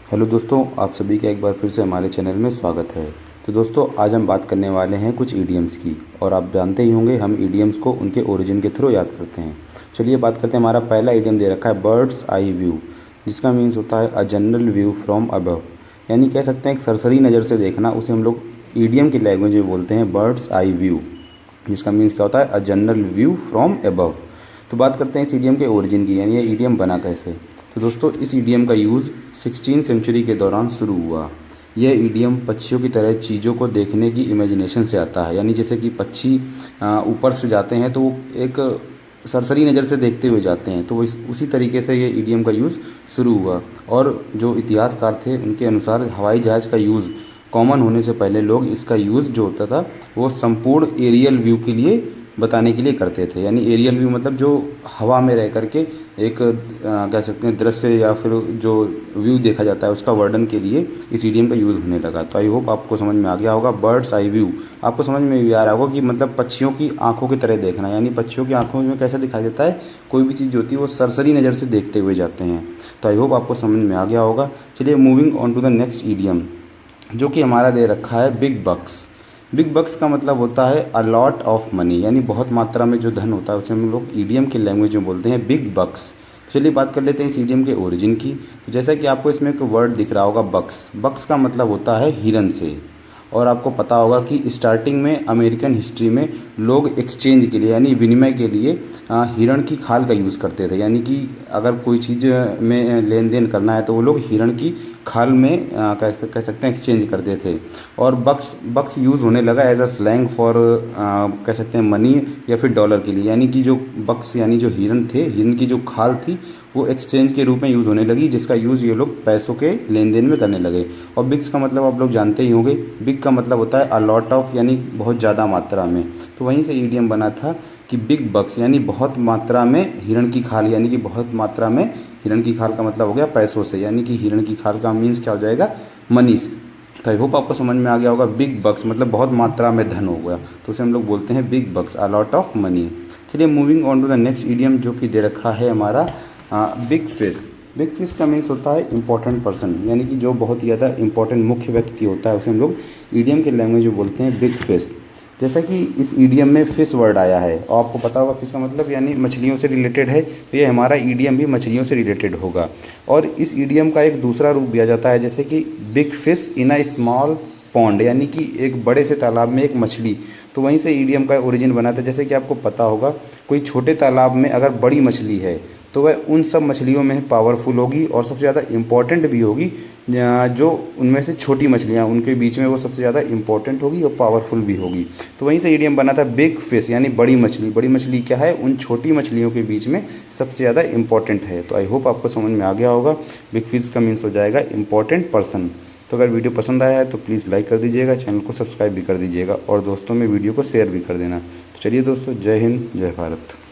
Hello दोस्तों, आप सभी का एक बार फिर से हमारे चैनल में स्वागत है। तो दोस्तों, आज हम बात करने वाले हैं कुछ ईडियम्स की। और आप जानते ही होंगे, हम ईडियम्स को उनके ओरिजिन के थ्रू याद करते हैं। चलिए बात करते हैं। हमारा पहला ईडियम दे रखा है बर्ड्स आई व्यू, जिसका मीन्स होता है a general view from above. यानी कह सकते हैं एक सरसरी नज़र से देखना, उसे हम लोग ईडियम की लैंग्वेज में बोलते हैं बर्ड्स आई व्यू, जिसका मीन्स क्या होता है a general view from above. तो बात करते हैं इस ईडियम के ओरिजिन की, यानी ये ईडियम बना कैसे। तो दोस्तों, इस ईडियम का यूज़ 16वीं सेंचुरी के दौरान शुरू हुआ। यह ईडियम पक्षियों की तरह चीज़ों को देखने की इमेजिनेशन से आता है। यानी जैसे कि पक्षी ऊपर से जाते हैं तो वो एक सरसरी नज़र से देखते हुए जाते हैं, तो वो उसी तरीके से ये ईडियम का यूज़ शुरू हुआ। और जो इतिहासकार थे उनके अनुसार हवाई जहाज़ का यूज़ कॉमन होने से पहले लोग इसका यूज़ जो होता था वो संपूर्ण एरियल व्यू के लिए बताने के लिए करते थे। यानी एरियल व्यू मतलब जो हवा में रह करके एक कह सकते हैं दृश्य या फिर जो व्यू देखा जाता है उसका वर्णन के लिए इस ईडियम का यूज़ होने लगा। तो आई होप आपको समझ में आ गया होगा। बर्ड्स आई व्यू आपको समझ में भी आ रहा होगा कि मतलब पक्षियों की आंखों की तरह देखना, यानी पक्षियों की आंखों में कैसा दिखाई देता है, कोई भी चीज़ जो होती है वो सरसरी नज़र से देखते हुए जाते हैं। तो आई होप आपको समझ में आ गया होगा। चलिए moving on to the next idiom, जो कि हमारा दे रखा है बिग बक्स। बिग बक्स का मतलब होता है अ लॉट ऑफ मनी, यानी बहुत मात्रा में जो धन होता है उसे हम लोग ईडियम की लैंग्वेज में बोलते हैं बिग बक्स। चलिए बात कर लेते हैं इस ईडियम के ओरिजिन की। तो जैसा कि आपको इसमें एक वर्ड दिख रहा होगा बक्स, बक्स का मतलब होता है हिरन से। और आपको पता होगा कि स्टार्टिंग में अमेरिकन हिस्ट्री में लोग एक्सचेंज के लिए यानी विनिमय के लिए हिरण की खाल का यूज़ करते थे। यानी कि अगर कोई चीज़ में लेन देन करना है तो वो लोग हिरण की खाल में कह सकते हैं एक्सचेंज करते थे। और बक्स बक्स यूज़ होने लगा एज अ स्लैंग फॉर कह सकते हैं मनी या फिर डॉलर के लिए। यानी कि जो बक्स यानी जो हिरन थे, हिरन की जो खाल थी वो एक्सचेंज के रूप में यूज़ होने लगी, जिसका यूज़ ये लोग पैसों के लेन देन में करने लगे। और बिग्स का मतलब आप लोग जानते ही होंगे, बिग का मतलब होता है अ लॉट ऑफ, यानी बहुत ज़्यादा मात्रा में। तो वहीं से ईडियम बना था कि बिग बक्स यानी बहुत मात्रा में हिरण की खाल, यानी कि बहुत मात्रा में हिरण की खाल का मतलब हो गया पैसों से, यानी कि हिरण की खाल का मीन्स क्या हो जाएगा, मनी से। तो आई होप आपको समझ में आ गया होगा। बिग बक्स मतलब बहुत मात्रा में धन हो गया, तो उसे हम लोग बोलते हैं big bucks, a lot of money. चलिए moving on to the next idiom, जो कि दे रखा है हमारा बिग फिश। बिग फिश का मीन्स होता है इंपॉर्टेंट पर्सन, यानी कि जो बहुत ही ज़्यादा इंपॉर्टेंट मुख्य व्यक्ति होता है उसे हम लोग ईडियम के लैंग्वेज में बोलते हैं बिग फिश। जैसा कि इस ईडियम में फिश वर्ड आया है और आपको पता होगा फिश का मतलब यानी मछलियों से रिलेटेड है, तो ये हमारा ईडियम भी मछलियों से रिलेटेड होगा। और इस ईडियम का एक दूसरा रूप दिया जाता है, जैसे कि big fish in a small pond, यानी कि एक बड़े से तालाब में एक मछली। तो वहीं से ईडियम का ओरिजिन बना था। जैसे कि आपको पता होगा कोई छोटे तालाब में अगर बड़ी मछली है तो वह उन सब मछलियों में पावरफुल होगी और सबसे ज़्यादा इम्पॉर्टेंट भी होगी। जो उनमें से छोटी मछलियाँ उनके बीच में वो सबसे ज़्यादा इम्पॉर्टेंट होगी और पावरफुल भी होगी। तो वहीं से ईडियम बना था बिग फिश, यानी बड़ी मछली। बड़ी मछली क्या है, उन छोटी मछलियों के बीच में सबसे ज़्यादा इम्पॉर्टेंट है। तो आई होप आपको समझ में आ गया होगा। बिग फिश का मीन्स हो जाएगा इम्पॉर्टेंट पर्सन। तो अगर वीडियो पसंद आया है तो प्लीज़ लाइक कर दीजिएगा, चैनल को सब्सक्राइब भी कर दीजिएगा और दोस्तों में वीडियो को शेयर भी कर देना। तो चलिए दोस्तों, जय हिंद, जय भारत।